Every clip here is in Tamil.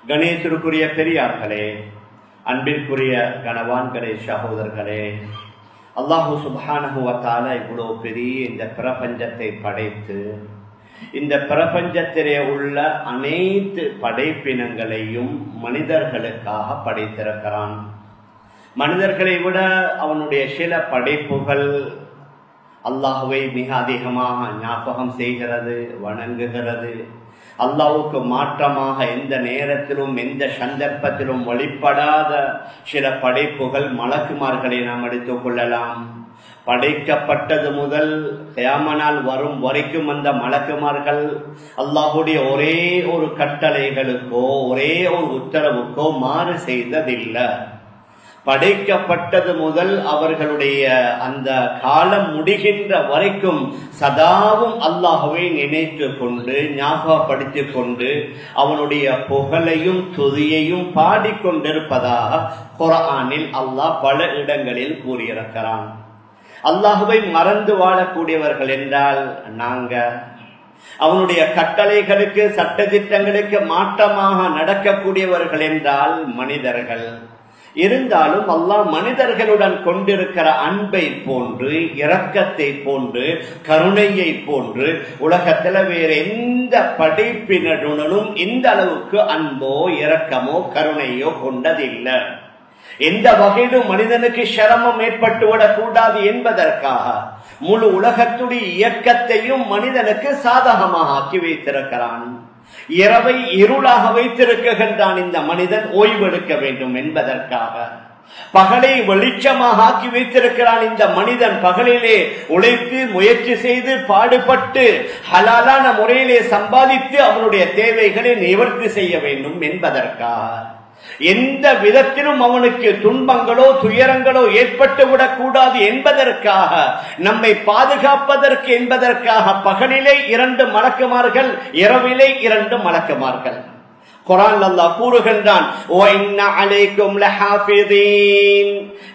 கணேசருக்குரிய பெரியார்களே, அன்பிற்குரிய கணவான்களே, சகோதரர்களே, அல்லாஹு சுப்ஹானஹு வ தஆலா இவ்வளவு பெரிய இந்த பிரபஞ்சத்தை படைத்து இந்த பிரபஞ்சத்திலே உள்ள அனைத்து படைப்பினங்களையும் மனிதர்களுக்காக படைத்திருக்கிறான். மனிதர்களை விட அவனுடைய சில படைப்புகள் அல்லாஹுவை மிக அதிகமாக ஞாபகம் செய்கிறது, வணங்குகிறது. அல்லாஹ்வுக்கு மாற்றமாக எந்த நேரத்திலும் எந்த சந்தர்ப்பத்திலும் வழிபடாத சில படைப்புகள் மலக்குமார்களை நாம் எடுத்துக் கொள்ளலாம். படைக்கப்பட்டது முதல் கியாமத் வரும் வரைக்கும் அந்த மலக்குமார்கள் அல்லாஹ்வுடைய ஒரே ஒரு கட்டளைகளுக்கோ ஒரே ஒரு உத்தரவுக்கோ மாறு செய்ததில்லை. படைக்கப்பட்டது முதல் அவர்களுடைய அந்த காலம் முடிகின்ற வரைக்கும் சதாவும் அல்லாஹ்வை நினைத்து கொண்டு ஞாபகப்படுத்திக் கொண்டு அவனுடைய புகழையும் துதியையும் பாடிக்கொண்டிருப்பதாக குர்ஆனில் அல்லாஹ் பல இடங்களில் கூறியிருக்கிறான். அல்லாஹ்வை மறந்து வாழக்கூடியவர்கள் என்றால் நாங்க, அவனுடைய கட்டளைகளுக்கு சட்டதிட்டங்களுக்கு மாற்றமாக நடக்கக்கூடியவர்கள் என்றால் மனிதர்கள். இருந்தாலும் அல்லாஹ் மனிதர்களுடன் கொண்டிருக்கிற அன்பை போன்று, இரக்கத்தை போன்று, கருணையை போன்று உலகத்தில் வேற எந்த படைப்பினருடனும் இந்த அளவுக்கு அன்போ இரக்கமோ கருணையோ கொண்டதில்லை. எந்த வகையிலும் மனிதனுக்கு சிரமம் ஏற்பட்டுவிடக் கூடாது என்பதற்காக முழு உலகத்துடைய இயக்கத்தையும் மனிதனுக்கு சாதகமாக ஆக்கி வைத்திருக்கிறான். இரவை இருளாக வைத்திருக்கின்றான். இந்த மனிதன் ஓய்வெடுக்க வேண்டும் என்பதற்காக பகலை வெளிச்சமாக ஆக்கி வைத்திருக்கிறான். இந்த மனிதன் பகலிலே உழைத்து முயற்சி செய்து பாடுபட்டு ஹலாலான முறையிலே சம்பாதித்து அவனுடைய தேவைகளை நிவர்த்தி செய்ய வேண்டும் என்பதற்காக எந்த விதத்திலும் அவனுக்கு துன்பங்களோ துயரங்களோ ஏற்பட்டுவிடக் கூடாது என்பதற்காக நம்மை பாதுகாப்பதற்கு என்பதற்காக பகலிலே 2 மலக்குமார்கள், இரவிலே 2 மலக்குமார்கள். குர்ஆன் அல்லாஹ் கூறுகின்றான், வ இன்ன அலைக்கும் லஹாஃபிதீன்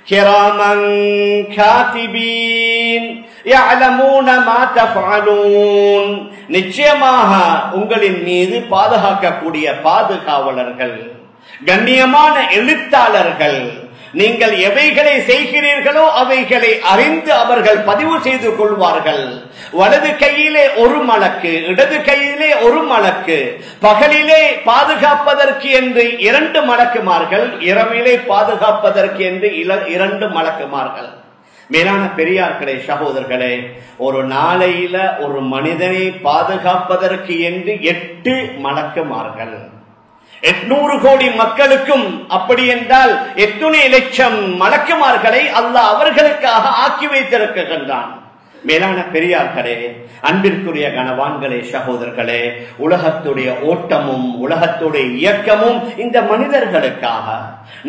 கிராமன் காதிபீன் யஅலமூன மா தஃஅலூன். நிச்சயமாக உங்களின் மீது பாதுகாக்கக்கூடிய பாதுகாவலர்கள், கண்ணியமான எழுத்தாளர்கள், நீங்கள் எவைகளை செய்கிறீர்களோ அவைகளை அறிந்து அவர்கள் பதிவு செய்து கொள்வார்கள். வலது கையிலே 1 மலக்கு, இடது கையிலே 1 மலக்கு. பகலிலே பாதுகாப்பதற்கு என்று 2 மலக்குமார்கள், இரவிலே பாதுகாப்பதற்கு என்று 2 மலக்குமார்கள். மேலான பெரியார்களே, சகோதரர்களே, ஒரு நாளையில ஒரு மனிதனை பாதுகாப்பதற்கு என்று 8 மலக்குமார்கள். 800 கோடி மக்களுக்கும் அப்படி என்றால் எத்தனை லட்சம் மலக்குமார்களை அல்லாஹ் அவர்களுக்காக ஆக்கி வைத்திருக்கின்றான். மேலான பெரியார்களே, அன்பிற்குரிய கணவான்களே, சகோதரர்களே, உலகத்துடைய ஓட்டமும் உலகத்துடைய இயக்கமும் இந்த மனிதர்களுக்காக.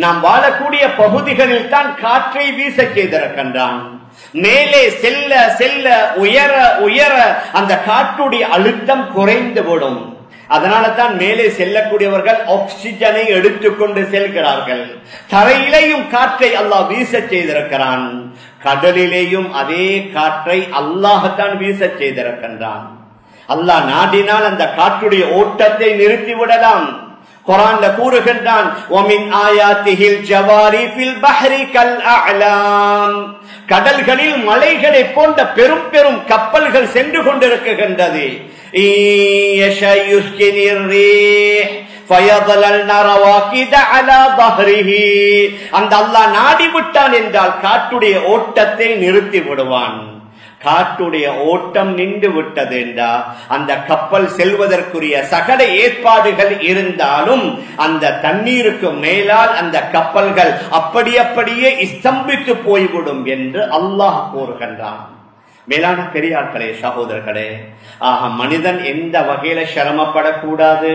நாம் வாழக்கூடிய பகுதிகளில் தான் காற்றை வீச செய்திருக்கின்றான். மேலே செல்ல செல்ல உயர உயர அந்த காற்றுடைய அழுத்தம் குறைந்துவிடும். அதனால தான் மேலே செல்லக்கூடியவர்கள் ஆக்சிஜனை எடுத்துக்கொண்டு செல்கிறார்கள். தரையிலேயும் காற்றை அல்லாஹ் வீச செய்திருக்கிறான். கடலிலேயும் அதே காற்றை அல்லாஹ்தான் வீச செய்திருக்கின்றான். அல்லாஹ் நாடினால் அந்த காற்றுடைய ஓட்டத்தை நிறுத்திவிடலாம். குர்ஆன்ல கூறுகின்றான், வமின் ஆயாத்திஹில் ஜவாரி ஃபில் பஹ்ரி கல் அஅலாம். கடல்களில் மலைகளை போன்ற பெரும் பெரும் கப்பல்கள் சென்று கொண்டிருக்கின்றது. அந்த அல்லாஹ் நாடி விட்டான் என்றால் காற்றுடைய ஓட்டத்தை நிறுத்தி விடுவான். காற்றுடைய ஓட்டம் நின்று விட்டது என்றால் அந்த கப்பல் செல்வதற்குரிய சகல ஏற்பாடுகள் இருந்தாலும் அந்த தண்ணீருக்கு மேலால் அந்த கப்பல்கள் அப்படியே ஸ்தம்பித்து போய்விடும் என்று அல்லாஹ் கூறுகின்றான். மேலான பெரியார்களே, சகோதரர்களே, மனிதன் எந்த வகையில சிரமப்படக்கூடாது.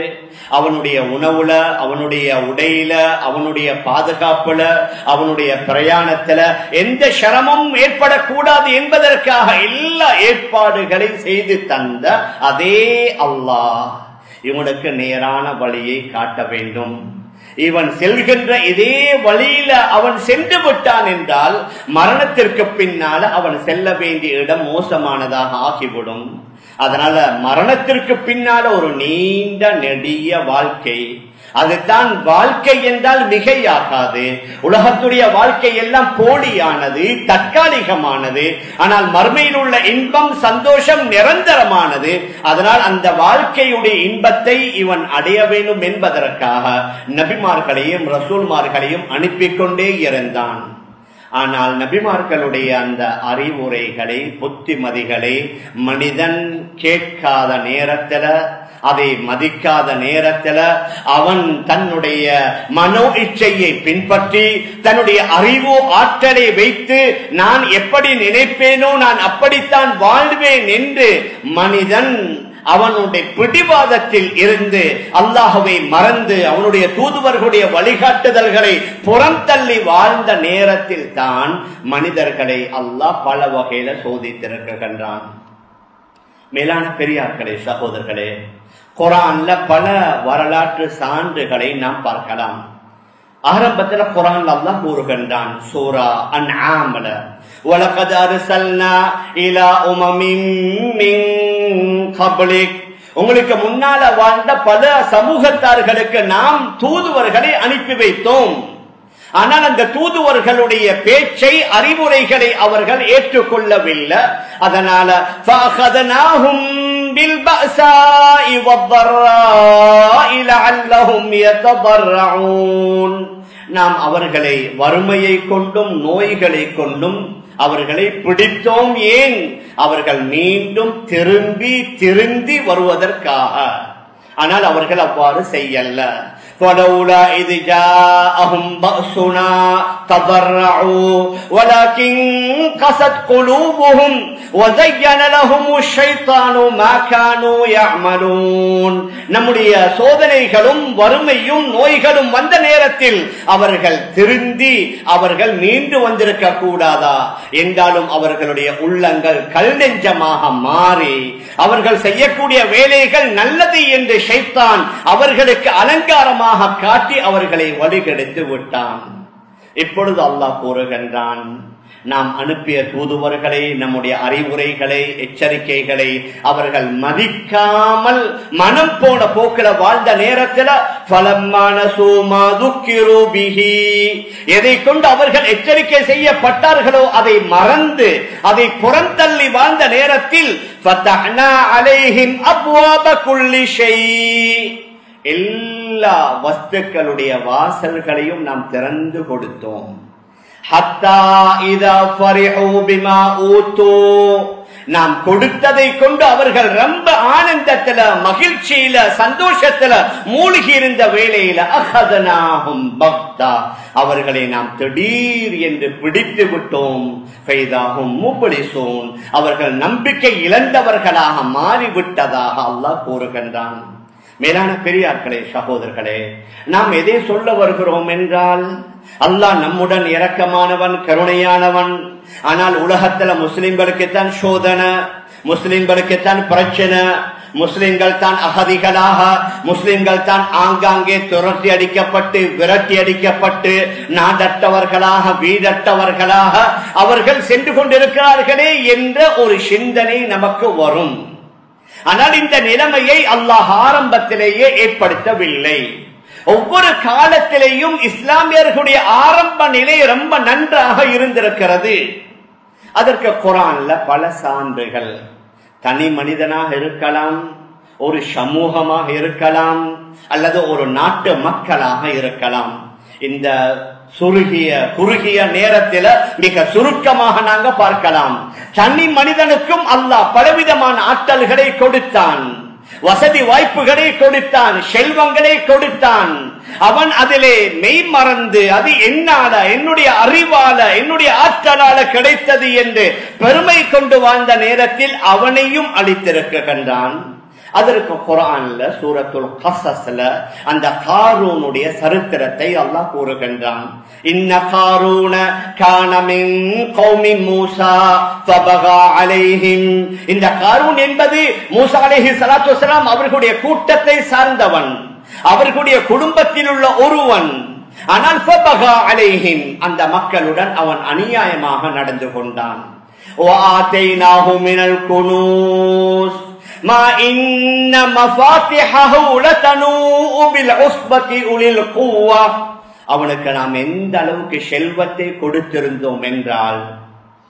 அவனுடைய உணவுல, அவனுடைய உடையில, அவனுடைய பாதுகாப்புல, அவனுடைய பிரயாணத்துல எந்த சிரமமும் ஏற்படக்கூடாது என்பதற்காக எல்லா ஏற்பாடுகளை செய்து தந்த அதே அல்லாஹ் இவனுக்கு நேரான வழியை காட்ட வேண்டும். இவன் செல்கின்ற இதே வழியில அவன் சென்று விட்டான் என்றால் மரணத்திற்கு பின்னால அவன் செல்ல வேண்டிய இடம் மோசமானதாக ஆகிவிடும். அதனால மரணத்திற்கு பின்னால ஒரு நீண்ட நெடிய வாழ்க்கை, அதுதான் வாழ்க்கை என்றால் மிகையாகாது. உலகத்துடைய வாழ்க்கை எல்லாம் போலியானது, தற்காலிகமானது. ஆனால் மறுமையில் உள்ள இன்பம், சந்தோஷம் நிரந்தரமானது. அதனால் அந்த வாழ்க்கையுடைய இன்பத்தை இவன் அடைய வேண்டும் என்பதற்காக நபிமார்களையும் ரசூல்மார்களையும் அனுப்பிக் கொண்டே இருந்தான். ஆனால் நபிமார்களுடைய அந்த அறிவுரைகளை, புத்திமதிகளை மனிதன் கேட்காத நேரத்தில், அதை மதிக்காத நேரத்தில் அவன் தன்னுடைய மனோ இச்சையை பின்பற்றி தன்னுடைய அறிவு ஆற்றலை வைத்து நான் எப்படி நினைப்பேனோ நான் அப்படித்தான் வாழ்வேன் என்று மனிதன் அவனுடைய பிடிவாதத்தில் இருந்து அல்லாஹ்வை மறந்து அவனுடைய தூதுவர்களுடைய வழிகாட்டுதல்களை புறந்தள்ளி வாழ்ந்த நேரத்தில் தான் மனிதர்களை அல்லாஹ் பல வகையில சோதித்திருக்கின்றான். மேலான பெரியார்களே, சகோதரர்களே, குர்ஆன்ல பல வரலாற்று சான்றுகளை நாம் பார்க்கலாம். ஆரம்பத்தில் குர்ஆன்ல அல்லாஹ் கூறுகின்றான், சூரா அன்ஆம்ல, وَلَقَدْ أَرْسَلْنَا إِلَى أُمَمٍ مِّن قَبْلِكَ, உங்களுக்கு முன்னால வாழ்ந்த பல சமூகத்தார்களுக்கு நாம் தூதுவர்களை அனுப்பி வைத்தோம். ஆனால் அந்த தூதுவர்களுடைய பேச்சை, அறிவுரைகளை அவர்கள் ஏற்றுக்கொள்ளவில்லை. அதனால فَأَخَذْنَاهُمْ بِالْبَأْسَاءِ وَالضَّرَّاءِ لَعَلَّهُمْ يَتَضَرَّعُونَ, நாம் அவர்களை வறுமையை கொண்டும் நோய்களை கொண்டும் அவர்களை பிடித்தோம். ஏன்? அவர்கள் மீண்டும் திருந்தி வருவதற்காக. ஆனால் அவர்கள் அவ்வாறு செய்யல. فَلَوْلَا إِذْ جَاءَهُمْ بَأْسُنَا تَضَرَّعُوا وَلَكِنْ قَسَتْ قُلُوبُهُمْ وَزَيَّنَ لَهُمُ الشَّيْطَانُ مَا كَانُوا يَعْمَلُونَ, நம்முடைய சோதனைகளும் வறுமையும் நோய்களும் வந்த நேரத்தில் அவர்கள் திருந்தி அவர்கள் மீண்டு வந்திருக்க கூடாதா என்றாலும் அவர்களுடைய உள்ளங்கள் கல் நெஞ்சமாக மாறி அவர்கள் செய்யக்கூடிய வேலைகள் நல்லது என்று ஷைத்தான் அவர்களுக்கு அலங்காரமாக காட்டி அவர்களை வழிகெடுத்து விட்டான். இப்பொழுது அல்லாஹ் கூறுகின்றான், நாம் அனுப்பிய தூதுவர்களை, நம்முடைய அறிவுரைகளை, எச்சரிக்கைகளை அவர்கள் மதிக்காமல் மனம் போன போக்கில வாழ்ந்த நேரத்தில் எதை கொண்டு அவர்கள் எச்சரிக்கை செய்யப்பட்டார்களோ அதை மறந்து அதை புறந்தள்ளி வாழ்ந்த நேரத்தில் எல்லா வஸ்துக்களுடைய வாசல்களையும் நாம் திறந்து கொடுத்தோம். நாம் கொடுத்ததை கொண்டு அவர்கள் ரொம்ப ஆனந்தத்துல, மகிழ்ச்சியில, சந்தோஷத்துல மூழ்கி இருந்த வேளையில அஹதனாஹும் பக்தா, அவர்களை நாம் திடீர் என்று பிடித்து விட்டோம். ஃபைதாஹும் முப்லிசூன், அவர்கள் நம்பிக்கை இழந்தவர்களாக மாறிவிட்டதாக அல்லாஹ் கூறுகின்றான். மேலான பெரியார்களே, சகோதரர்களே, நாம் எதை சொல்ல வருகிறோம் என்றால், அல்லாஹ் நம்முடன் இரக்கமானவன், கருணையானவன். ஆனால் உலகத்துல முஸ்லிம்களுக்குத்தான் சோதனை, முஸ்லிம்களுக்குத்தான் பிரச்சனை, முஸ்லிம்கள் தான் அகதிகளாக, முஸ்லிம்கள் தான் ஆங்காங்கே துரத்தி அடிக்கப்பட்டு விரட்டி அடிக்கப்பட்டு நாடற்றவர்களாக வீடற்றவர்களாக அவர்கள் சென்று கொண்டிருக்கிறார்களே என்ற ஒரு சிந்தனை நமக்கு வரும். ஆனால் இந்த நிலைமையை அல்லாஹ் ஆரம்பத்திலேயே ஏற்படுத்தவில்லை. ஒவ்வொரு காலத்திலேயும் இஸ்லாமியர்களுடைய ஆரம்ப நிலை ரொம்ப நன்றாக இருந்திருக்கிறது. அதற்கு குர்ஆன்ல பல சான்றுகள். தனி மனிதனாக இருக்கலாம், ஒரு சமூகமாக இருக்கலாம், அல்லது ஒரு நாட்டு மக்களாக இருக்கலாம். இந்த குறுகிய நேரத்தில் மிக சுருக்கமாக நாங்க பார்க்கலாம். தனி மனிதனுக்கும் அல்லாஹ் பலவிதமான ஆற்றல்களை கொடுத்தான், வசதி வாய்ப்புகளை கொடுத்தான், செல்வங்களை கொடுத்தான். அவன் அதிலே மெய் மறந்து அது என்னால, என்னுடைய அறிவால, என்னுடைய ஆற்றலால கிடைத்தது என்று பெருமை கொண்டு வாழ்ந்த நேரத்தில் அவனையும் அளித்திருக்கின்றான். அதற்கு குர்ஆன்ல சூரத்துல் கஸஸ்ல அந்த காரூனுடைய சரித்திரத்தை அல்லாஹ் கூறுகின்றான். இன்ன காரூன கான மின் கௌமி மூஸா ஃபபகா அலைஹிம், இந்த காரூன் என்பது மூஸா அலைஹிஸ்ஸலாத்து வஸலாம் அவர்களுடைய கூட்டத்தை சார்ந்தவன், அவர்களுடைய குடும்பத்தில் உள்ள ஒருவன். ஆனால் ஃபபகா அலைஹிம், அந்த மக்களுடன் அவன் அநியாயமாக நடந்து கொண்டான். வஆதைனாஹு மினல் குனூஸ், மா இன்ன மஃபாத்திஹஹு லதனூஉ பில் உஸ்பதி உலில் குவ்வா. அவனுக்கு நாம் எந்த அளவுக்கு செல்வத்தை கொடுத்திருந்தோம் என்றால்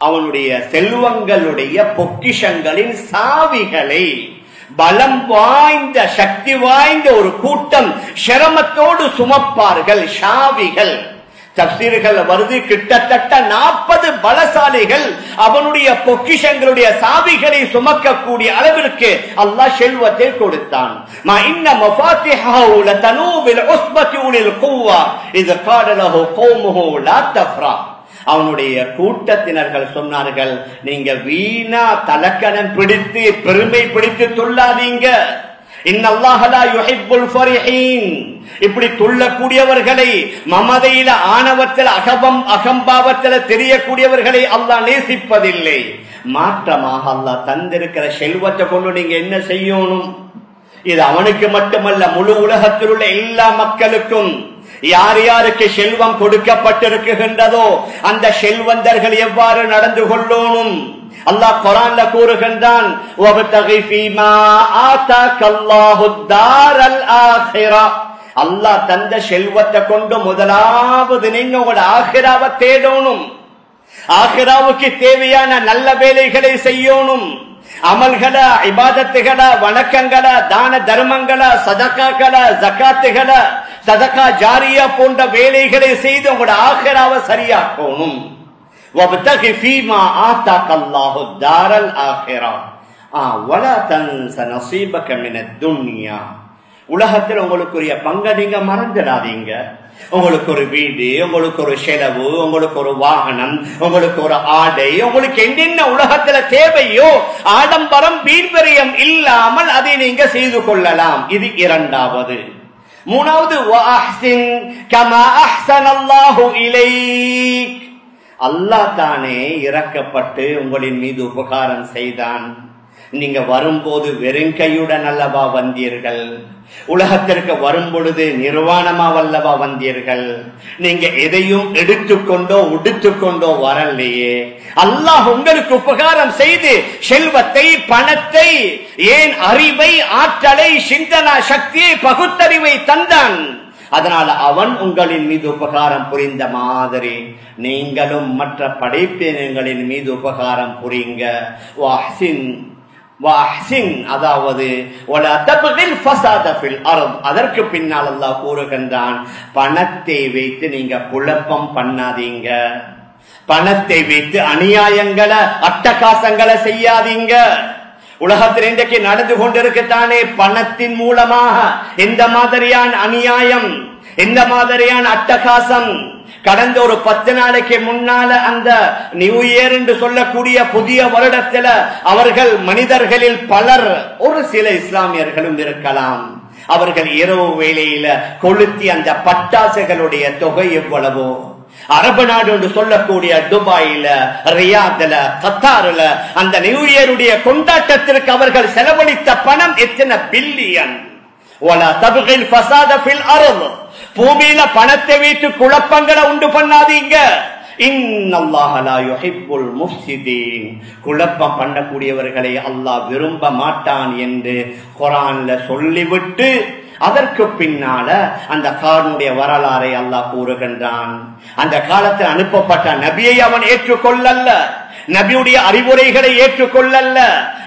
அவனுடைய செல்வங்களுடைய பொக்கிஷங்களின் சாவிகளை பலம் வாய்ந்த சக்தி வாய்ந்த ஒரு கூட்டம் சிரமத்தோடு சுமப்பார்கள். சாவிகள் தப்சீர்கள் வருது, கிட்டத்தட்ட 40 பலசாலிகள் அவனுடைய பொக்கிஷங்களுடைய சாவிகளை சுமக்கக்கூடிய அளவிற்கு அல்லாஹ் செல்வத்தை கொடுத்தான். மா இன்ன மஃபாத்திஹஹு லதனூஉ பில் உஸ்பதி உலில் குவ்வா இத கால லஹு கௌமுஹு லா தஃப்ரா. அவனுடைய கூட்டத்தினர்கள் சொன்னார்கள், நீங்க வீணா தலக்கணம் பிடித்து பெருமை பிடித்து துள்ளாதீங்க. இன்னல்லாஹ லா யுஹிப்புல் ஃபரிஹீன். இப்படி துள்ளக்கூடியவர்களை, மமதையில ஆணவத்தில் அகம்பாவத்தில் தெரியக்கூடியவர்களை அல்லாஹ் நேசிப்பதில்லை. மாற்றமாக அல்லாஹ் தந்திருக்கிற செல்வத்தை கொண்டு நீங்க என்ன செய்யணும்? இது அவனுக்கு மட்டுமல்ல, முழு உலகத்தில் உள்ள எல்லா மக்களுக்கும். யார் யாருக்கு செல்வம் கொடுக்கப்பட்டிருக்கின்றதோ அந்த செல்வந்தர்கள் எவ்வாறு நடந்து கொள்ளணும்? அல்லாஹ் குர்ஆன்ல கூறுகின்றான், வபதகி ஃபீமா ஆதாக்கல்லாஹு தாரல் ஆখিরা. அல்லாஹ் தந்த செல்வத்தை கொண்டு முதலாவது நீங்க உங்களோட ஆখিরাவை தேடணும். ஆখিরাவுக்கு தேவையான நல்ல வேலைகளை செய்யணும். அமல்கள, இபாதத்துகள, வணக்கங்கள, தான தர்மங்கள, சதகாக்கள, ஜகாத்துகள, சதகா ஜாரியா போன்ற வேலைகளை செய்து உங்களோட ஆখিরাவை சரியாக்கணும். வபதகி ஃபீமா ஆதாக்கல்லாஹு தாரல் ஆখিরা வலா தன்ஸ நஸீபக மினத் துன்யா. உலகத்தில் உங்களுக்குரிய பங்கை நீங்க மறந்துடாதீங்க. உங்களுக்கு ஒரு வீடு, உங்களுக்கு ஒரு செலவு, உங்களுக்கு ஒரு வாகனம், உங்களுக்கு ஒரு ஆடை, உங்களுக்கு என்னென்ன உலகத்துல தேவையோ ஆடம்பரம் வீண்வரியம் இல்லாமல் அதை நீங்க செய்து கொள்ளலாம். இது இரண்டாவது. மூணாவது, வஅஹ்சின் கமா அஹ்ஸனல்லாஹு இலைக். அல்லாஹ் தானே இரக்கப்பட்டு உங்களின் மீது உபகாரம் செய்தான். நீங்க வரும்போது வெறுங்கையுடன் அல்லவா வந்தீர்கள்? உலகத்திற்கு வரும் பொழுது நிர்வாணமா வல்லவா வந்தீர்கள்? நீங்க எதையும் எடுத்துக்கொண்டோ உடுத்துக்கொண்டோ வரலையே. அல்லாஹ் உங்களுக்கு உபகாரம் செய்து செல்வத்தை, பணத்தை, ஏன் அறிவை, ஆற்றலை, சிந்தனா சக்தியை, பகுத்தறிவை தந்தான். அதனால அவன் உங்களின் மீது உபகாரம் புரிந்த மாதிரி நீங்களும் மற்ற படைப்பினங்களின் மீது உபகாரம் புரியுங்க. அதாவது அதற்கு பின்னால் அல்லாஹ் கூறுகின்றான், பணத்தை வைத்து நீங்க குழப்பம் பண்ணாதீங்க. பணத்தை வைத்து அநியாயங்களை, அட்டகாசங்களை செய்யாதீங்க. உலகத்தில் இன்றைக்கு நடந்து கொண்டிருக்கத்தானே பணத்தின் மூலமாக எந்த மாதிரியான அநியாயம், எந்த மாதிரியான அட்டகாசம். கடந்த ஒரு 10 நாளைக்கு முன்னால அந்த நியூ இயர் என்று சொல்லக்கூடிய புதிய வருடத்தில் அவர்கள் மனிதர்களில் பலர், ஒரு சில இஸ்லாமியர்களும் இருக்கலாம், அவர்கள் இரவு வேளையில கொளுத்தி அந்த பட்டாசுகளுடைய தொகை எவ்வளவோ, அரபு நாடு என்று சொல்லக்கூடிய துபாயில, ரியாத்ல, கத்தார்ல அந்த நியூ இயருடைய கொண்டாட்டத்திற்கு அவர்கள் செலவழித்த பணம் எத்தனை பில்லியன். பூமியில பணத்தை வைத்து குழப்பங்களை உண்டு பண்ணாதீங்க. இன்னல்லாஹ லா யுஹிப்புல் முஃப்ஸிதீன். குழப்பம் பண்ணக்கூடியவர்களை அல்லாஹ் விரும்ப மாட்டான் என்று குர்ஆன்ல சொல்லிவிட்டு அதற்கு பின்னால அந்த காரனுடைய வரலாறை அல்லாஹ் கூறுகின்றான். அந்த காலத்தில் அனுப்பப்பட்ட நபியை அவன் ஏற்றுக்கொள்ளல்ல, நபியுடைய அறிவுரைகளை ஏற்றுக்கொள்ளல்ல.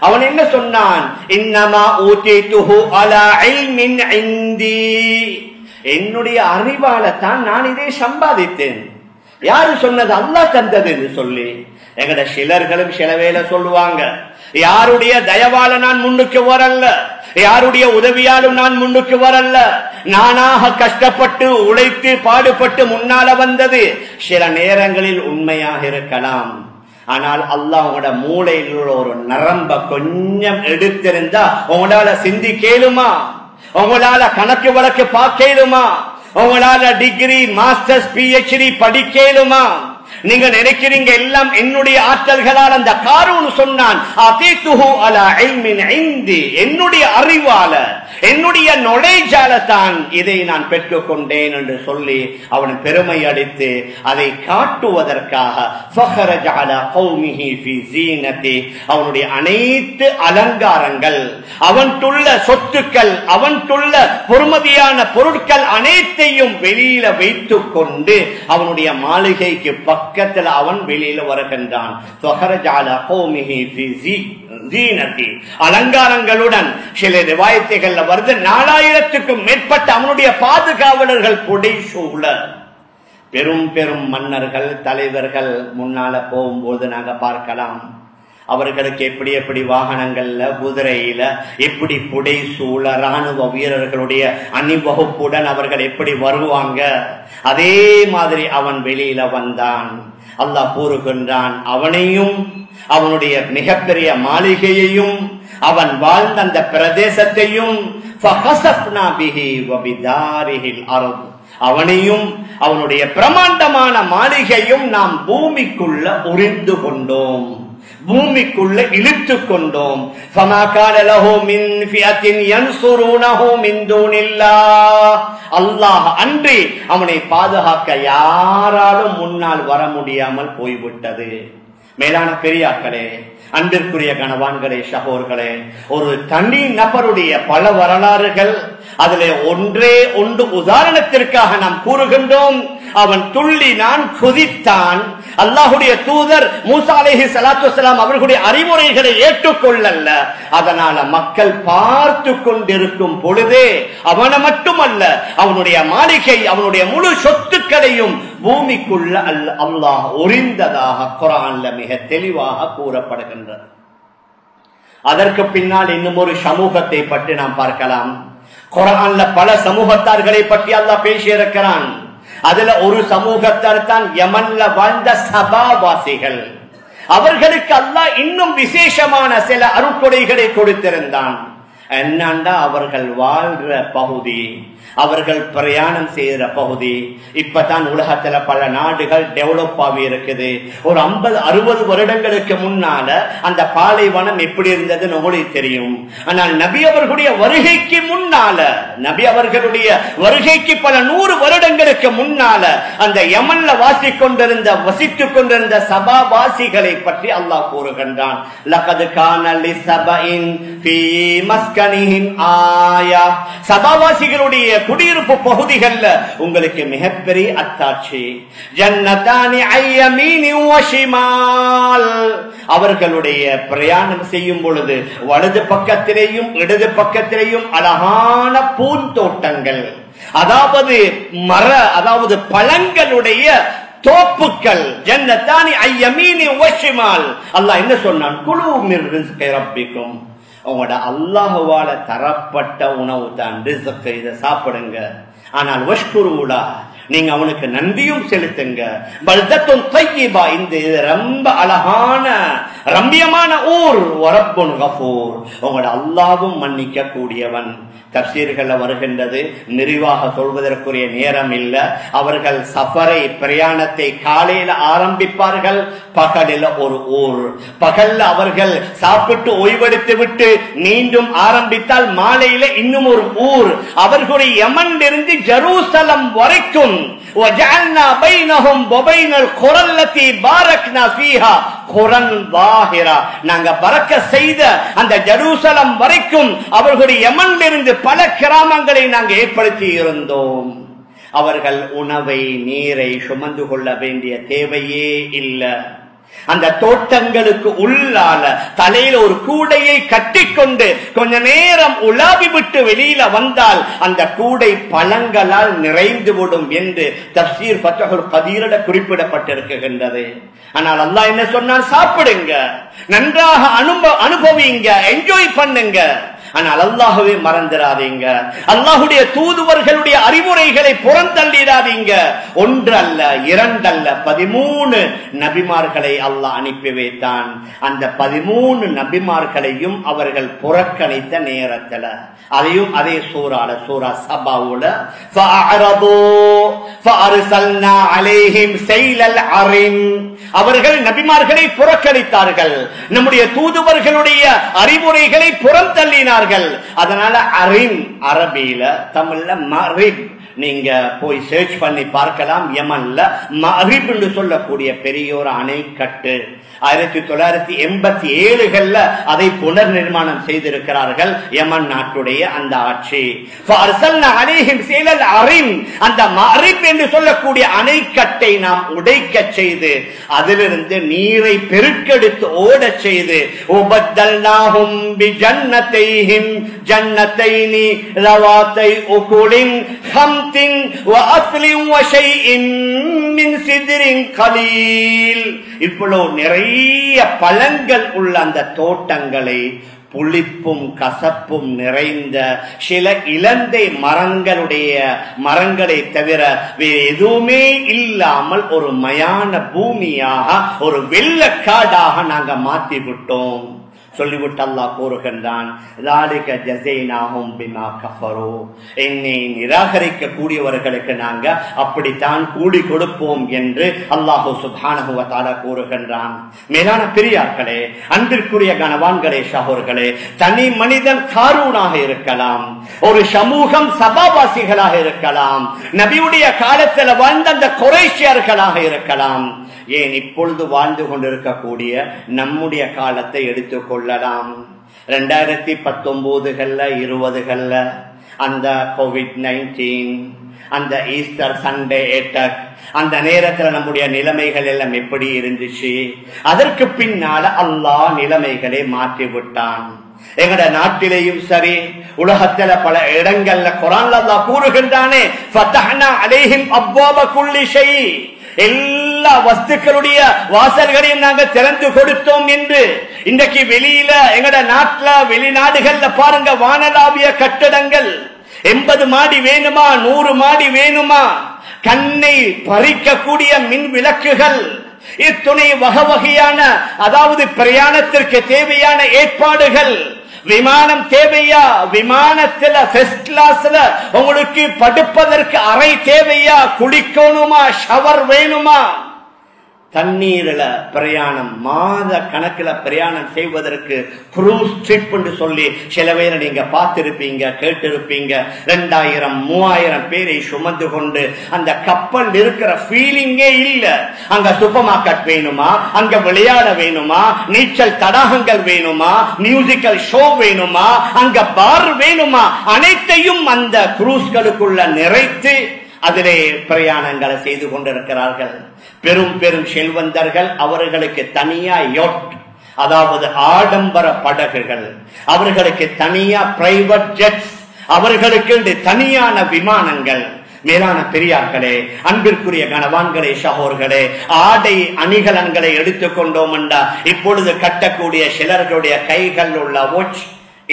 அவன் என்ன சொன்னான்? இன்னமா ஊதீதுஹு அலா இல்மின் இன்தி. என்னுடைய அறிவால தான் நான் இதை சம்பாதித்தேன். யாரு சொன்னது? அல்லாஹ் தந்தது என்று சொல்லி. எங்கட சிலர்களும் சில வேளை சொல்லுவாங்க, யாருடைய தயவால நான் முன்னுக்கு வரல, யாருடைய உதவியாலும் நான் முன்னுக்கு வரல, நானாக கஷ்டப்பட்டு உழைத்து பாடுபட்டு முன்னால வந்தது. சில நேரங்களில் உண்மையாக இருக்கலாம். ஆனால் அல்லாஹ் உங்களோட மூளையில் உள்ள ஒரு நரம்ப கொஞ்சம் எடுத்திருந்தா உங்களால சிந்திக்கேலுமா? உங்களால கணக்கு வழக்கு பார்க்கலுமா? உங்களால டிகிரி, மாஸ்டர்ஸ், PhD படிக்கலுமா? நீங்க நினைக்கிறீங்க எல்லாம் என்னுடைய ஆற்றல்களால். அந்த காரூன் சொன்னான், என்னுடைய அறிவால, என்னுடைய நுழைஜால தான் இதை நான் பெற்றுக் கொண்டேன் என்று சொல்லி அவன் பெருமை அளித்து அதை காட்டுவதற்காக அவனுடைய அனைத்து அலங்காரங்கள், அவன்துள்ள சொத்துக்கள், அவன்துள்ள பொறுமதியான பொருட்கள் அனைத்தையும் வெளியில வைத்துக் கொண்டு அவனுடைய மாளிகைக்கு பக்கத்தில் அவன் வெளியில வருகின்றான். அலங்காரங்களுடன் சில ரிவாயத்துகள் வருது 4000க்கும் மேற்பட்ட அவனுடைய பாதுகாவலர்கள் புடைசூழ. பெரும் பெரும் மன்னர்கள், தலைவர்கள் முன்னால போகும்போது நாங்க பார்க்கலாம், அவர்களுக்கு எப்படி எப்படி வாகனங்கள்ல, குதிரையில எப்படி புடைசூழ ராணுவ வீரர்களுடைய அணிவகுப்புடன் அவர்கள் எப்படி வருவாங்க. அதே மாதிரி அவன் வெளியில வந்தான். அல்லாஹ் கூறுகின்றான், அவனையும் அவனுடைய மிகப்பெரிய மாளிகையையும் அவன் வாழ்ந்த அந்த பிரதேசத்தையும் அவனையும் அவனுடைய பிரமாண்டமான மாளிகையும் நாம் பூமிக்குள்ள உறிந்து கொண்டோம், பூமிக்குள்ள இழுத்து கொண்டோம். அல்லாஹ் அன்றி அவனை பாதுகாக்க யாராலும் முன்னால் வர முடியாமல் போய்விட்டது. மேலான பெரியாக்களே, அன்பிற்குரிய கணவான்களே, சகோர்களே, ஒரு தனி நபருடைய பல வரலாறுகள், அதிலே ஒன்றே ஒன்று உதாரணத்திற்காக நாம் கூறுகின்றோம். அவன் துள்ளினான், குதித்தான். அல்லாஹுடைய தூதர் மூசா அலைஹிஸ்ஸலாத்து வஸ்ஸலாம் அவர்களுடைய அறிவுரைகளை ஏற்றுக்கொள்ளல்ல. அதனால மக்கள் பார்த்து கொண்டிருக்கும் பொழுதே அவனை மட்டுமல்ல, அவனுடைய மாளிகை, அவனுடைய முழு சொத்துக்களையும் பூமிக்குள்ள அல்லாஹ் உறிந்ததாக குர்ஆன்ல மிக தெளிவாக கூறப்படுகின்றது. அதற்கு பின்னால் இன்னும் ஒரு சமூகத்தை பற்றி நாம் பார்க்கலாம். குர்ஆன்ல பல சமூகத்தார்களை பற்றி அல்லாஹ் பேசியிருக்கிறான். அதுல ஒரு சமூகத்தார் தான் யமன்ல வாழ்ந்த சபாவாசிகள். அவர்களுக்கு அல்லாஹ் இன்னும் விசேஷமான சில அருட்கொடைகளை கொடுத்திருந்தான். என்னண்டா, அவர்கள் வாழ்ற பகுதி, அவர்கள் பிரயாணம் செய்யற பகுதி இப்பதான் உலகத்துல பல நாடுகள் டெவலப் ஆகி இருக்குது. ஒரு 50-60 வருடங்களுக்கு முன்னால அந்த பாலைவனம் எப்படி இருந்ததுன்னு உங்களுக்கு தெரியும். ஆனால் நபி அவர்களுடைய வருகைக்கு முன்னால, நபி அவர்களுடைய வருகைக்கு பல 100 வருடங்களுக்கு முன்னால அந்த யமன்ல வசித்துக் கொண்டிருந்த சபாவாசிகளை பற்றி அல்லாஹ் கூறுகின்றான். லகத் கான லிஸபஇன் ஃபீ மஸ்கனிஹிம் ஆயா. சபாவாசிகளுடைய குடியிருப்பு பகுதிகள்ல உங்களுக்கு மிகப்பெரிய அத்தாட்சி. ஜன்னதானி ஐயமீனி வ ஷிமால். அவர்களுடைய பிரயாணம் செய்யும் பொழுது வலது பக்கத்திலேயும் இடது பக்கத்திலேயும் அழகான பூந்தோட்டங்கள், அதாவது பழங்களுடைய தோப்புக்கள். ஜன்னதானி ஐயமீனி வ ஷிமால். அல்லாஹ் என்ன சொன்னான்? குலு மின் ரிஸ்கி ரப்பிக்கும். உங்களோட அல்லாஹ்வால தரப்பட்ட உணவு தான் ரிஸ்க், இதை சாப்பிடுங்க. ஆனால் வஷ்குருலா, நீங்க அவனுக்கு நன்றியும் செலுத்துங்க. பல்தத்துன் தய்யிபா, இந்த ரொம்ப அழகான ரம்யமான ஊர். வரப்புன் கஃபூர், உங்களோட அல்லாஹ்வும் மன்னிக்க கூடியவன். தப்சீர்கள்ல வருகின்றது, நிறைவாக சொல்வதற்குரிய நேரம் இல்ல. அவர்கள் சஃபரை, பிரயாணத்தை காலையில ஆரம்பிப்பார்கள், பகலில் ஒரு ஊர். பகல்ல அவர்கள் சாப்பிட்டு ஓய்வெடுத்து விட்டு மீண்டும் ஆரம்பித்தால் மாலையில இன்னும் ஒரு ஊர். அவர்களுடைய யமனிலிருந்து ஜெருசலம் வரைக்கும் وَجَعَلْنَا بَيْنَهُمْ وَبَيْنَ الْقُرَى الَّتِي بَارَكْنَا فِيهَا قُرًى ظَاهِرًا. நாங்க பரக்கத் செய்த அந்த ஜெருசலம் வரைக்கும் அவர்களுடைய யமனிலிருந்து பல கிராமங்களை நாங்கள் ஏற்படுத்தி இருந்தோம். அவர்கள் உணவை, நீரை சுமந்து கொள்ள வேண்டிய தேவையே இல்லை. அந்த தோட்டங்களுக்கு உள்ளால தலையில ஒரு கூடையை கட்டிக்கொண்டு கொஞ்ச நேரம் உலாவி விட்டு வெளியில வந்தால் அந்த கூடை பழங்களால் நிறைந்து விடும் என்று தஃசீர் ஃபத்ஹுல் கதீரில குறிப்பிடப்பட்டிருக்கின்றது. ஆனால் அல்லாஹ் என்ன சொன்னான்? சாப்பிடுங்க, நன்றாக அனுபவிங்க, என்ஜாய் பண்ணுங்க. ஆனால் அல்லாஹ்வை மறந்துடாதீங்க. அல்லாஹ்வுடைய தூதுவர்களுடைய அறிவுரைகளை புறந்தள்ளிடாதீங்க. ஒன்று அல்ல, இரண்டல்ல, 13 நபிமார்களை அல்லாஹ் அனுப்பி வைத்தான். அந்த 13 நபிமார்களையும் அவர்கள் புறக்கணித்த நேரத்துல, அதையும் அதே சூரா சபாவுல ஃபஅரது ஃபஅர்சல்னா அலைஹிம் ஸைலல் அரிம். அவர்கள் நபிமார்களை புறக்கணித்தார்கள், நம்முடைய தூதுவர்களுடைய அறிவுரைகளை புறம் தள்ளினார்கள். அதனால அரின் அரபியில, தமிழ்ல மரிப், நீங்க போய் சர்ச் பண்ணி பார்க்கலாம். யமன்ல மரிப் என்று சொல்லக்கூடிய பெரிய ஒரு அணைக்கட்டு 1987கள்ல அதை புனர் நிர்மாணம் செய்திருக்கிறார்கள் யமன் நாட்டுடைய அந்த ஆட்சி. அந்த மரிப் என்று சொல்லக்கூடிய அணைக்கட்டை நாம் உடைக்க செய்து அதிலிருந்து நீரை பெருக்கெடுத்து ஓட செய்து உபத்தல்நாஹும் பிஜன்னதைஹிம் ஜன்னதைனி லவாத்தை உகுலின் ஹம்தின் வஅஸ்லின் வஷைஇன் மின் சித்ரின் கலீல். இவ்வளவு நிறைய பழங்கள் உள்ள அந்த தோட்டங்களை புளிப்பும் கசப்பும் நிறைந்த சில இலந்தை மரங்களை தவிர வேறு எதுவுமே இல்லாமல் ஒரு மயான பூமியாக, ஒரு வெள்ளக்காடாக நாங்க மாற்றி விட்டோம். சொல்லிவிட்டு அல்லாஹ் கூறுகின்றான், என்னை நிராகரிக்க கூடியவர்களுக்கு நாங்க அப்படித்தான் கூலி கொடுப்போம் என்று அல்லாஹு சுப்ஹானஹு வ தஆலா கூறுகின்றான். மேலான பெரியார்களே, அன்பிற்குரிய கனவான்களே, சகோதரர்களே, தனி மனிதன் காரூனாக இருக்கலாம், ஒரு சமூகம் சபாவாசிகளாக இருக்கலாம், நபியுடைய காலத்தில் வாழ்ந்த அந்த குறைஷியர்களாக இருக்கலாம், ஏன் இப்பொழுது வாழ்ந்து கொண்டிருக்கக்கூடிய நம்முடைய காலத்தை எடுத்துக்கொள்ளலாம். 2019 20 அந்த கோவிட்-19, அந்த ஈஸ்டர் சண்டே அட்டாக், அந்த நேரத்தில் நம்முடைய நிலைமைகள் எல்லாம் எப்படி இருந்துச்சு? அதற்கு பின்னால அல்லாஹ் நிலைமைகளை மாற்றி விட்டான். எங்கட நாட்டிலேயும் சரி, உலகத்துல பல இடங்கள்ல குர்ஆன்ல அல்லாஹ் கூறுகின்றானே, ஃபதஹ்னா அலைஹிம் அப்வாப குல்லி ஷை, எல்லா வஸ்துக்களுடைய வாசல்களையும் நாங்க திறந்து கொடுத்தோம் என்று. இன்றைக்கு வெளியில எங்கட நாட்டுல வெளிநாடுகள்ல பாருங்க, வானளாவிய கட்டடங்கள், 80 மாடி வேணுமா, 100 மாடி வேணுமா, கண்ணை பறிக்கக்கூடிய மின் விளக்குகள், இத்துணை வகையான, அதாவது பிரயாணத்திற்கு தேவையான ஏற்பாடுகள். விமானம் தேவையா? விமானத்துல ஃபர்ஸ்ட் கிளாஸ்ல உங்களுக்கு படுப்பதற்கு அறை தேவையா? குளிக்கணுமா? ஷவர் வேணுமா? தண்ணீரில பிரயாணம், மாத கணக்கில் பிரயாணம் செய்வதற்கு குரூஸ் ட்ரிப் என்று சொல்லி சில பேரை நீங்க பார்த்திருப்பீங்க, கேட்டிருப்பீங்க. 2000 3000 பேரை சுமந்து கொண்டு அந்த கப்பல் இருக்கிற ஃபீலிங்கே இல்ல. அங்க சூப்பர் மார்க்கெட் வேணுமா, அங்க விளையாட வேணுமா, நீச்சல் தடாகங்கள் வேணுமா, மியூசிக்கல் ஷோ வேணுமா, அங்க பார் வேணுமா, அனைத்தையும் அந்த குரூஸ்களுக்குள்ள நிறைத்து அதிலே பிரயாணங்களை செய்து கொண்டிருக்கிறார்கள். பெரும் பெரும் செல்வந்தர்கள், அவர்களுக்கு தனியா யோட், அதாவது ஆடம்பர படகுகள், அவர்களுக்கு தனியா பிரைவேட் ஜெட்ஸ், அவர்களுக்கு தனியான விமானங்கள். மேலான பெரியார்களே, அன்பிற்குரிய கனவான்களே, சகோதரர்களே, ஆடை அணிகலன்களை எடுத்துக்கொண்டோம் என்றா இப்பொழுது கட்டக்கூடிய சிலர்களுடைய கைகள் உள்ள வாட்ச்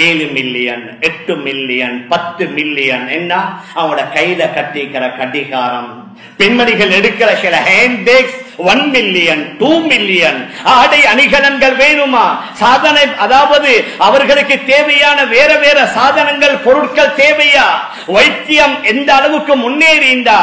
7 மில்லியன், 8 மில்லியன், 10 மில்லியன், என்ன அவங்களோட கையில கட்டிக்கிற கடிகாரம். பெண்மணிகள் எடுக்கிற சில ஹேண்ட் பேக்ஸ் 1 மில்லியன், 2 மில்லியன். ஆடை அணிகலன்கள் வேணுமா? சாதனை, அதாவது அவர்களுக்கு தேவையான வேற வேற சாதனங்கள், பொருட்கள் தேவையா? வைத்தியம் எந்த அளவுக்கு முன்னேறிண்டா,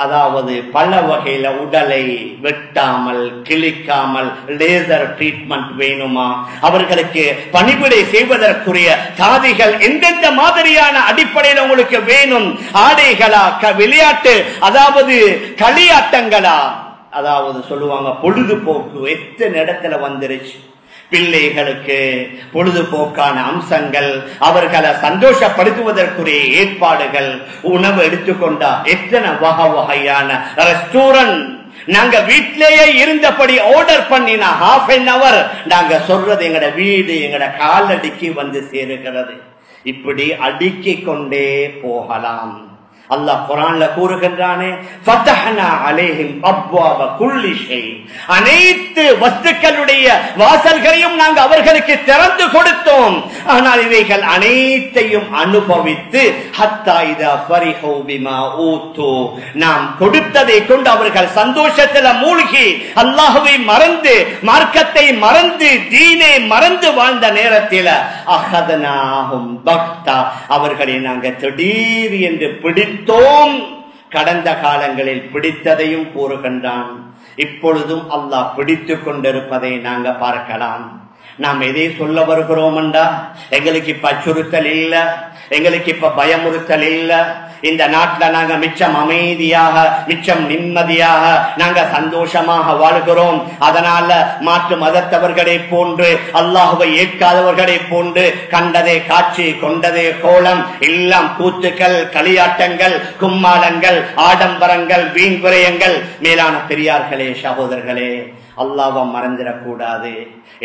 அதாவது பல வகையில உடலை வெட்டாமல் கிழிக்காமல் லேசர் ட்ரீட்மெண்ட் வேணுமா? அவர்களுக்கு பணிவிடை செய்வதற்குரிய தாதிகள் எந்தெந்த மாதிரியான அடிப்படையில் உங்களுக்கு வேணும்? ஆடைகளா, விளையாட்டு, அதாவது களியாட்டங்களா, அதாவது சொல்லுவாங்க பொழுதுபோக்கு எத்தனை இடத்துல வந்துருச்சு. பிள்ளைகளுக்கு பொழுதுபோக்கான அம்சங்கள், அவர்களை சந்தோஷப்படுத்துவதற்குரிய ஏற்பாடுகள், உணவு எடுத்துக்கொண்டா எத்தனை வகையான ரெஸ்டாரண்ட். நாங்க வீட்டிலேயே இருந்தபடி ஆர்டர் பண்ணினா ½ an hour நாங்க சொல்றது எங்கட வீடு எங்கட காலடிக்கு வந்து சேருகிறது. இப்படி அடுக்கிக் கொண்டே போகலாம். அல்லாஹ் குர்ஆன்ல கூறுகின்றானே, ஃபதஹ்னா அலைஹிம் அப்வாப குல்லி ஷை, அனைத்து வஸ்துக்களுடைய வாசல்களையும் நாங்க அவர்களுக்கு திறந்து கொடுத்தோம். ஆனால் இவைகள் அனைத்தையும் அனுபவித்து ஹத்தா இதா ஃபரிஹு பிமா ஊது, நாம் கொடுத்ததை கொண்டு அவர்கள் சந்தோஷத்துல மூழ்கி அல்லாஹ்வை மறந்து, மார்க்கத்தை மறந்து, தீனை மறந்து வாழ்ந்த நேரத்தில் அஹதனாஹும் பக்தா, அவர்களை நாங்க திடீர் என்று பிடித்தோம். கடந்த காலங்களில் பிடித்ததையும் கூறுகின்றான். இப்பொழுதும் அல்லாஹ் பிடித்து கொண்டிருப்பதை நாங்க பார்க்கலாம். நாம் எதை சொல்ல வருகிறோம் என்றா, எங்களுக்கு இப்ப அச்சுறுத்தல் இல்ல, எங்களுக்கு இப்ப பயமுறுத்தல் இல்ல, இந்த நாட்டுல நாங்க மிச்சம் அமைதியாக மிச்சம் நிம்மதியாக நாங்க சந்தோஷமாக வாழ்கிறோம். அதனால மாற்று மதத்தவர்களை போன்று அல்லாஹ்வை ஏற்காதவர்களை போன்று கண்டதே காட்சி கொண்டதே கோலம், எல்லாம் கூத்துக்கள், களியாட்டங்கள், கும்மாளங்கள், ஆடம்பரங்கள், வீண் விரயங்கள். மேலான பெரியார்களே, சகோதரர்களே, அல்லாஹ்வை மறந்துடக்கூடாது.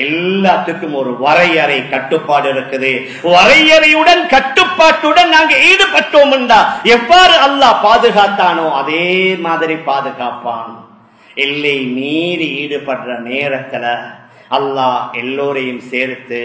எல்லாத்துக்கும் ஒரு வரையறை, கட்டுப்பாடு இருக்குது. வரையறையுடன் கட்டுப்பாட்டுடன் நாங்க ஈடுபட்டோம் என்றா எவ்வாறு அல்லாஹ் பாதுகாத்தானோ அதே மாதிரி பாதுகாப்பான். எல்லை மீறி ஈடுபடுற நேரத்துல அல்லாஹ் எல்லோரையும் சேர்த்து,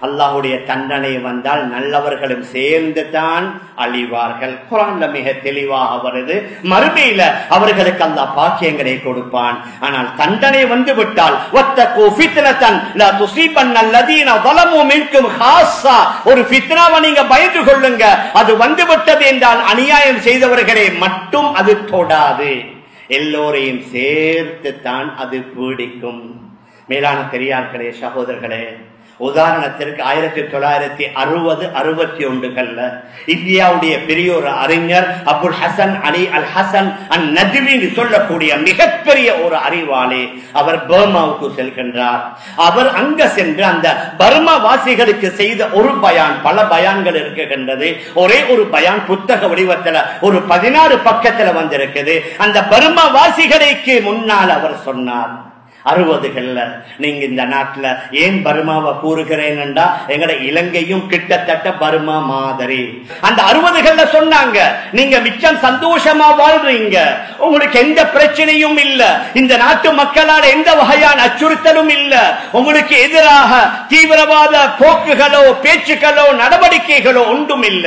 அல்லாஹுடைய தண்டனை வந்தால் நல்லவர்களும் சேர்ந்து தான் அழிவார்கள். குர்ஆன்ல மிக தெளிவாக வருது. மறுமையில அவர்களுக்கு அல்லாஹ் பாக்கியங்களை கொடுப்பான். ஆனால் தண்டனை வந்து விட்டால் வத்தகு ஃபித்னத்தன் லா துஸீபன் அல்லதீன ஸலமு மின்கும் ஹாஸா, ஒரு ஃபித்னாவை நீங்க பயந்து கொள்ளுங்க. அது வந்து விட்டது என்றால் அநியாயம் செய்தவர்களை மட்டும் அது தொடாது, எல்லோரையும் சேர்த்து தான் அது பீடிக்கும். மேலான பெரியார்களே, சகோதரர்களே, உதாரணத்திற்கு 1960-61 இந்தியாவுடைய பெரிய ஒரு அறிஞர் அபுல் ஹசன் அலி அல் ஹசன் அன் நத்வி சொல்லக்கூடிய மிகப்பெரிய ஒரு அறிவாளி, அவர் பர்மாவுக்கு செல்கின்றார். அவர் அங்க சென்று அந்த பர்மா வாசிகளுக்கு செய்த ஒரு பயான், பல பயான்கள் இருக்கின்றது, ஒரே ஒரு பயான் புத்தக வடிவத்தில் ஒரு 16 பக்கத்தில் வந்திருக்குது. அந்த பர்மா வாசிகளுக்கு முன்னால் அவர் சொன்னார், 60கள்ல நீங்க இந்த நாட்டுல ஏன் பர்மாவை கூறுகிறேன்டா, எங்கட இலங்கையும் கிட்டத்தட்ட பர்மா மாதிரி. அந்த 60கள்ல சொன்னாங்க, நீங்க மிச்சம் சந்தோஷமா வாழ்றீங்க, உங்களுக்கு எந்த பிரச்சனையும் இல்ல, இந்த நாட்டு மக்களால் எந்த வகையான அச்சுறுத்தலும் இல்ல, உங்களுக்கு எதிராக தீவிரவாத போக்குகளோ பேச்சுக்களோ நடவடிக்கைகளோ ஒன்றும் இல்ல.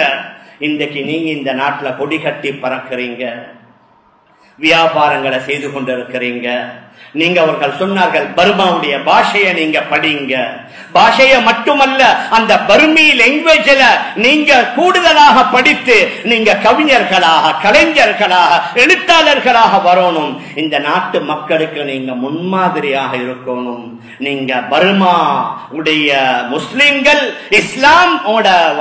இன்றைக்கு நீங்க இந்த நாட்டுல கொடி கட்டி பறக்கிறீங்க, வியாபாரங்களை செய்து கொண்டிருக்கிறீங்க. நீங்க அவர்கள் சொன்னார்கள், பர்மாவுடைய பாஷையை நீங்க படிங்க. பாஷையை மட்டுமல்ல, அந்த பர்மி லாங்குவேஜ்ல நீங்க கூடுதலாக படித்து நீங்க கவிஞர்களாக, கலைஞர்களாக, எழுத்தாளர்களாக வரணும். இந்த நாட்டு மக்களுக்கு நீங்க முன்மாதிரியாக இருக்கணும். நீங்க பர்மா உடைய முஸ்லிம்கள் இஸ்லாம்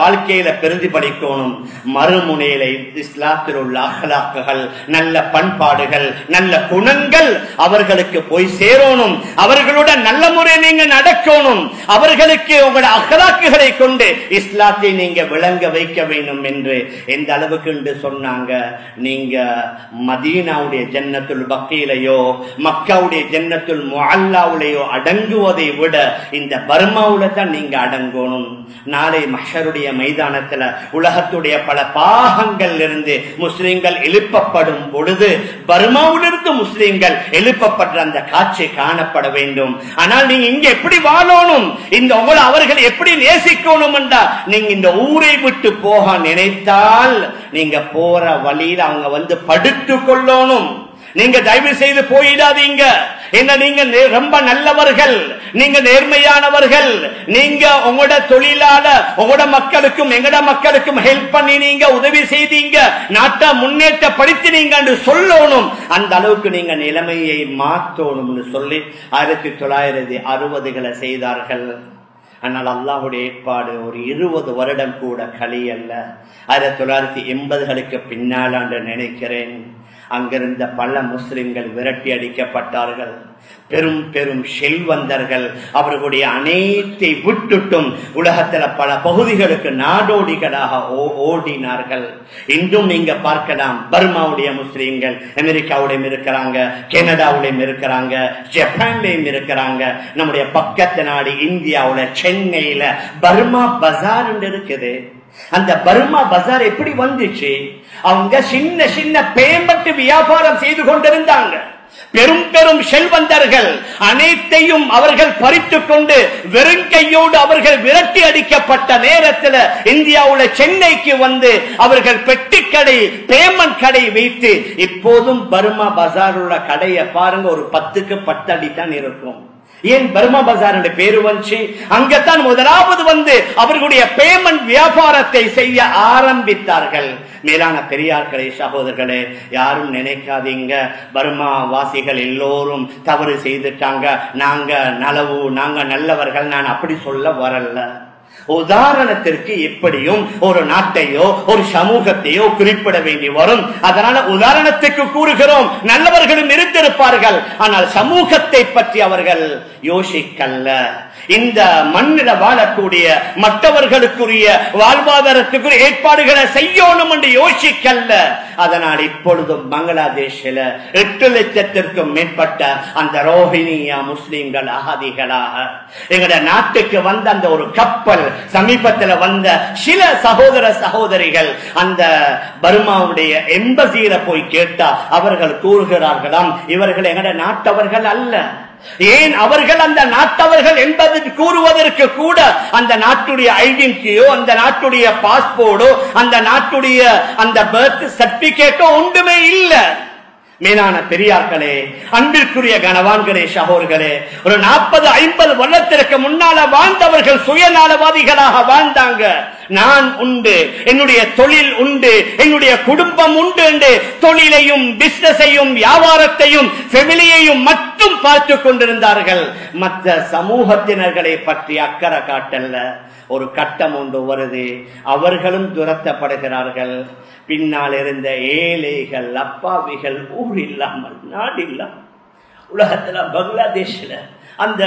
வாழ்க்கையில பிரதிபலிக்கணும். மறுமுனையில இஸ்லாத்தில் உள்ள அஹ்லாக்குகள், நல்ல பண்பாடுகள், நல்ல குணங்கள் அவர்களுக்கு போய் சேரணும். அவர்களுடன் நல்ல முறை நீங்க நடக்கணும். அவர்களுக்கு உங்களோட அஹ்லாக்குகளை கொண்டு இஸ்லாத்தை நீங்க விளங்க வைக்க வேண்டும் என்று எந்த அளவுக்கு என்று சொன்னாங்க. நீங்க மதீனாவுடைய ஜன்னத்துல் பக்கீலையோ மக்காவுடைய ஜன்னத்துல் முஅல்லாவுலையோ அடங்குவதை விட இந்த பர்மாவுல தான் நீங்க அடங்கணும். நாளை மஹ்ஷருடைய மைதானத்துல உலகத்துடைய பல பாகங்கள் இருந்து முஸ்லிம்கள் எழுப்பப்படும் பொழுது பர்மாவிலிருந்து முஸ்லிம்கள் எழுப்பப்பட்ட அந்த காட்சி காணப்பட வேண்டும். ஆனால் நீங்க இங்க எப்படி வாழணும், இந்த உங்களை அவர்கள் எப்படி நேசிக்கணும் என்றா, நீங்க இந்த ஊரை விட்டு போக நினைத்தால் நீங்க போற வழியில் அவங்க வந்து படுத்துக் கொள்ளணும். நீங்க தயவு செய்து போயிடாதீங்க. என்ன, நீங்க ரொம்ப நல்லவர்கள், நீங்க நேர்மையானவர்கள், நீங்க உங்களோட தொழிலால உங்களோட மக்களுக்கும் எங்கட மக்களுக்கும் ஹெல்ப் பண்ணி நீங்க உதவி செய்தீங்க, நாட்டை முன்னேற்றப்படுத்தினீங்க என்று சொல்லணும். அந்த அளவுக்கு நீங்க நிலைமையை மாற்றணும்னு சொல்லி 1960களை செய்தார்கள். ஆனால் அல்லாஹுடைய ஏற்பாடு ஒரு 20 வருடம் கூட கழியல்ல, 1980களுக்கு பின்னாலாண்டு நினைக்கிறேன். அங்கிருந்த பல முஸ்லிம்கள் விரட்டி அடிக்கப்பட்டார்கள். பெரும் பெரும் செல்வந்தர்கள் அவர்களுடைய அனைத்தை விட்டுட்டும் உலகத்துல பல பகுதிகளுக்கு நாடோடிகளாக ஓடினார்கள். இன்றும் நீங்க பார்க்கலாம், பர்மாவுடைய முஸ்லிம்கள் அமெரிக்காவுடையும் இருக்கிறாங்க, கனடாவுடையும் இருக்கிறாங்க, ஜப்பான்லையும் இருக்கிறாங்க. நம்முடைய பக்கத்து நாடு இந்தியாவுல சென்னையில பர்மா பஜார் இருக்குது. அந்த பர்மா பஜார் எப்படி வந்துச்சு? அவங்க சின்ன சின்ன பேமெண்ட் வியாபாரம் செய்து கொண்டிருந்தாங்க. பெரும் பெரும் செல்வந்தர்கள் அனைத்தையும் அவர்கள் பறித்துக் கொண்டு வெறும் கையோடு அவர்கள் விரட்டி அடிக்கப்பட்ட நேரத்தில் இந்தியாவுல சென்னைக்கு வந்து அவர்கள் பெட்டி கடை, பேமெண்ட் கடை வைத்து, இப்போதும் பர்மா பஜார் உள்ள கடையை பாருங்க, ஒரு 10க்கு 10 அடி தான் இருக்கும். ஏன் பர்மா பஜார் என்ற பேரு வந்துச்சு? அங்கத்தான் முதலாவது வந்து அவர்களுடைய பேமெண்ட் வியாபாரத்தை செய்ய ஆரம்பித்தார்கள். மேலான பெரியார்களே, சகோதரர்களே, யாரும் நினைக்காதீங்க பர்மா வாசிகள் எல்லோரும் தவறு செய்துட்டாங்க, நாங்க நலவு, நாங்க நல்லவர்கள். நான் அப்படி சொல்ல வரல. உதாரணத்திற்கு எப்படியும் ஒரு நாட்டையோ ஒரு சமூகத்தையோ குறிப்பிட வேண்டி வரும். அதனால உதாரணத்துக்கு கூறுகிறோம், நல்லவர்களும் இருந்திருப்பார்கள், ஆனால் சமூகத்தை பற்றி அவர்கள் யோசிக்கல்ல. இந்த மண்ணில வாழக்கூடிய மற்றவர்களுக்குரிய வாழ்வாதாரத்துக்குரிய ஏற்பாடுகளை செய்யணும் என்று யோசிக்கல்ல. அதனால் இப்பொழுதும் பங்களாதேஷில் 8 லட்சத்திற்கும் மேற்பட்ட அந்த ரோஹிணியா முஸ்லிம்கள் அகதிகளாக எங்களுடைய நாட்டுக்கு வந்த அந்த ஒரு கப்பல், சமீபத்தில் வந்த சில சகோதர சகோதரிகள் அந்த பர்மாவுடைய எம்பசியில போய் கேட்டா அவர்கள் கூறுகிறார்களாம், இவர்கள் எங்களுடைய நாட்டவர்கள் அல்ல. ஏன் அவர்கள் அந்த நாட்டவர்கள் என்பது கூறுவதற்கு கூட அந்த நாட்டுடைய ஐடென்டிட்டியோ, அந்த நாட்டுடைய பாஸ்போர்ட்டோ, அந்த நாட்டுடைய அந்த பர்த் சர்டிபிகேட்டோ ஒன்றுமே இல்லை. மேலான பெரியார்களே, அன்பிற்குரிய கனவான்களே, சகோதரர்களே, ஒரு 40-50 வருடத்திற்கு முன்னால வாழ்ந்தவர்கள் சுயநலவாதிகளாக வாழ்ந்தாங்க. நான் உண்டு, என்னுடைய தொழில் உண்டு, என்னுடைய குடும்பம் உண்டு என்று தொழிலையும் பிசினஸையும் வியாபாரத்தையும் ஃபேமிலியையும் மட்டும் பார்த்து கொண்டிருந்தார்கள். மற்ற சமூகத்தினர்களை பற்றி அக்கறை காட்டல்ல. ஒரு கட்டம் ஒன்று வருது, அவர்களும் துரத்தப்படுகிறார்கள். பின்னால் இருந்த ஏழைகள் அப்பாவிகள் ஊர் இல்லாமல் நாடு இல்லாமல் உலகத்துல பங்களாதேஷ்ல அந்த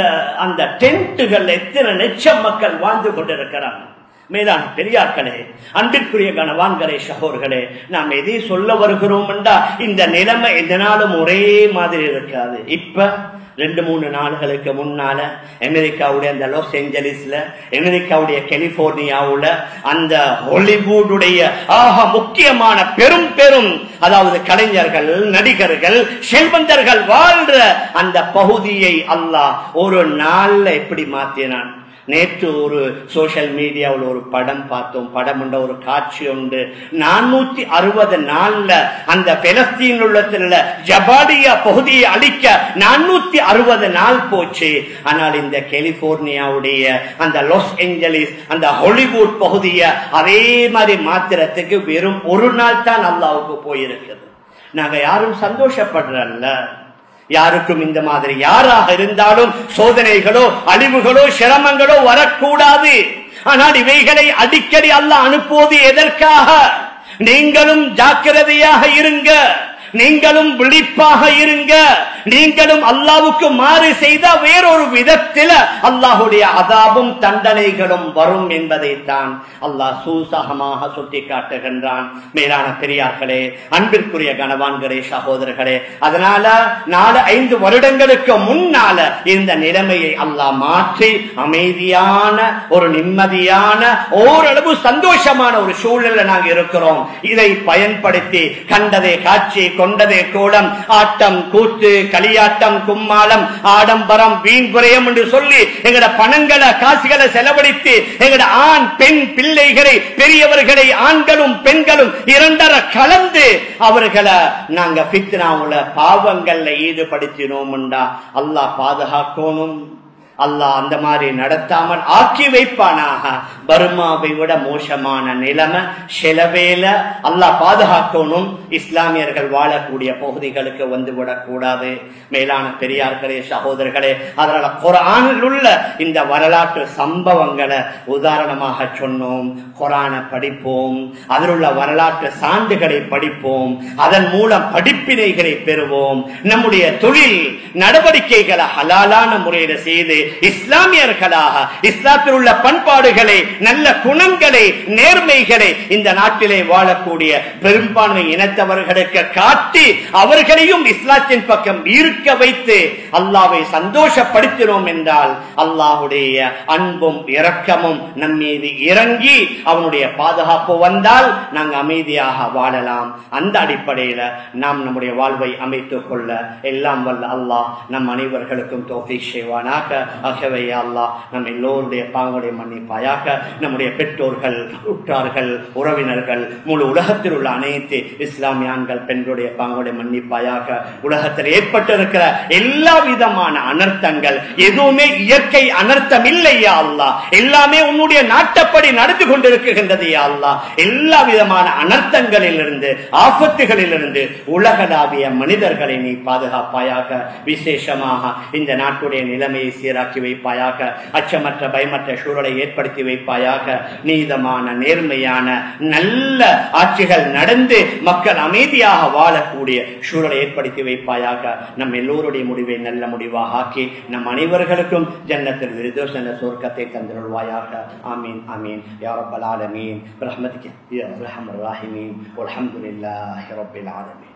அந்த டென்ட்டுகள் எத்தனை லட்சம் மக்கள் வாழ்ந்து கொண்டிருக்கிறாங்க. மேலான பெரியார்களே, அன்பிற்குரிய கனவான்களே, சகோதரர்களே, நாம் எதை சொல்ல வருகிறோம் என்றா இந்த நிலைமை எதனாலும் ஒரே மாதிரி இருக்காது. இப்ப 2-3 நாட்களுக்கு முன்னால அமெரிக்காவுடைய அந்த லாஸ் ஏஞ்சலிஸ்ல, அமெரிக்காவுடைய கலிபோர்னியாவுல அந்த ஹாலிவுட்டுடைய ஆக முக்கியமான பெரும் பெரும் அதாவது கலைஞர்கள், நடிகர்கள், செல்வந்தர்கள் வாழ்ற அந்த பகுதியை அல்லாஹ் ஒரு நாள்ல எப்படி மாற்றினான். நேற்று ஒரு சோசியல் மீடியாவில் ஒரு படம் பார்த்தோம். படம் உண்ட ஒரு காட்சி உண்டு. 460 நாள்ல அந்த பெலஸ்தீன் உள்ளத்தில் ஜபாலியா பகுதியை அழிக்க 460 நாள் போச்சு. ஆனால் இந்த கலிபோர்னியாவுடைய அந்த லாஸ் ஏஞ்சலிஸ் அந்த ஹாலிவுட் பகுதியை அதே மாதிரி மாத்திரத்துக்கு வெறும் ஒரு நாள் தான் அல்லாஹ்வுக்கு போயிருக்குது. நாங்க யாரும் சந்தோஷப்படுறல்ல. யாருக்கும் இந்த மாதிரி யாராக இருந்தாலும் சோதனைகளோ அழிவுகளோ சிரமங்களோ வரக்கூடாது. ஆனால் இவைகளை அடிக்கடி அல்லாஹ் அனுப்புவது எதற்காக? நீங்களும் ஜாக்கிரதையாக இருங்க, நீங்களும் விழிப்பாக இருங்க. நீங்களும் அல்லாஹ்வுக்கு மாறு செய்தா வேறொரு விதத்தில் அல்லாஹ்வுடைய அதாபும் தண்டனைகளும் வரும் என்பதைத்தான் அல்லாஹ் சூசகமாக சுட்டி காட்டுகின்றான். மேலான பெரியார்களே, அன்பிற்குரிய கனவான்களே, சகோதரர்களே, அதனால 4-5 வருடங்களுக்கு முன்னால இந்த நிலைமையை அல்லாஹ் மாற்றி அமைதியான ஒரு நிம்மதியான ஓரளவு சந்தோஷமான ஒரு சூழல்ல நாங்கள் இருக்கிறோம். இதை பயன்படுத்தி கண்டதே காட்சி, கொண்டதே கோலம், ஆட்டம் கூத்து, களியாட்டம், கும்மாளம், ஆடம்பரம், வீண் விரயம் என்று சொல்லி எங்கட பணங்களை காசுகளை செலவழித்து எங்கட ஆண் பெண் பிள்ளைகளை, பெரியவர்களை, ஆண்களும் பெண்களும் 2 கலந்து அவர்களை நாங்க ஃபித்னாவுல பாவங்கள்ல ஈடுபடுத்தினோம். அல்லாஹ் பாதுகாக்கணும். அல்லாஹ் அந்த மாதிரி நடத்தாமல் ஆக்கி வைப்பானாக. பர்மாவை விட மோசமான நிலைமை சிலவேல அல்லாஹ் பாதுகாக்கணும். இஸ்லாமியர்கள் வாழக்கூடிய பகுதிகளுக்கு வந்துவிடக் கூடாது. மேலான பெரியார்களே, சகோதரர்களே, அதனால குர்ஆனில் உள்ள இந்த வரலாற்று சம்பவங்களை உதாரணமாக சொன்னோம். குர்ஆனை படிப்போம், அதில் உள்ள வரலாற்று சான்றுகளை படிப்போம், அதன் மூலம் படிப்பினைகளை பெறுவோம். நம்முடைய தொழில் நடவடிக்கைகளை ஹலாலான முறையில் செய்து இஸ்லாமியர்களாக இஸ்லாத்தில் உள்ள பண்பாடுகளை, நல்ல குணங்களை, நேர்மைகளை இந்த நாட்டிலே வாழக்கூடிய பெரும்பான்மை இனத்தவர்களுக்கு காட்டி அவர்களையும் இஸ்லாத்தின் பக்கம் ஈர்க்க வைத்து அல்லாஹ்வை சந்தோஷப்படுத்தினோம் என்றால் அல்லாஹ்வுடைய அன்பும் இரக்கமும் நம் மீது இறங்கி அவனுடைய பாதுகாப்பு வந்தால் நாங்கள் அமைதியாக வாழலாம். அந்த அடிப்படையில் நாம் நம்முடைய வாழ்வை அமைத்துக் கொள்ள எல்லாம் வல்ல அல்லாஹ் நம் அனைவர்களுக்கும் தௌஃபீக் செய்வானாக. ஆகவே அல்லாஹ் நம் எல்லோருடைய பாவங்களை மன்னிப்பாயாக. நம்முடைய பெற்றோர்கள், உற்றார்கள், உறவினர்கள், முழு உலகத்தில் உள்ள அனைத்து இஸ்லாமிய ஆண்கள் பெண்களுடைய பாங்களுடைய மன்னிப்பாயாக. உலகத்தில் ஏற்பட்டிருக்கிற எல்லா விதமான அனர்த்தங்கள் எதுவுமே இயற்கை அனர்த்தம் இல்லை யா அல்லாஹ், எல்லாமே உன்னுடைய நாட்டப்படி நடந்து கொண்டிருக்கின்றது யா அல்லாஹ். எல்லா விதமான அனர்த்தங்களிலிருந்து, ஆபத்துகளிலிருந்து உலகளாவிய மனிதர்களை நீ பாதுகாப்பாயாக. விசேஷமாக இந்த நாட்டுடைய நிலைமையை சீராக்கி வைப்பாயாக. அச்சமற்ற பயமற்ற சூழலை ஏற்படுத்தி வைப்பாயாக. நீதமான நேர்மையான நல்ல ஆட்சிகள் நடந்து மக்கள் அமைதியாக வாழக்கூடிய சூழலை ஏற்படுத்தி வைப்பாயாக. நம் எல்லோருடைய முடிவை நல்ல முடிவாக ஆக்கி நம் அனைவர்களுக்கும் ஜன்னத்துல் ஃபிர்தௌஸ் என்ற சொர்க்கத்தை தந்தருள்வாயாக. ஆமீன் ஆமீன் யா ரப்பல் ஆலமீன். பிரஹ்மதிக யா அர்ஹமர் ராஹிமீன். வல்ஹம்துலில்லாஹி ரப்பில் ஆலமீன்.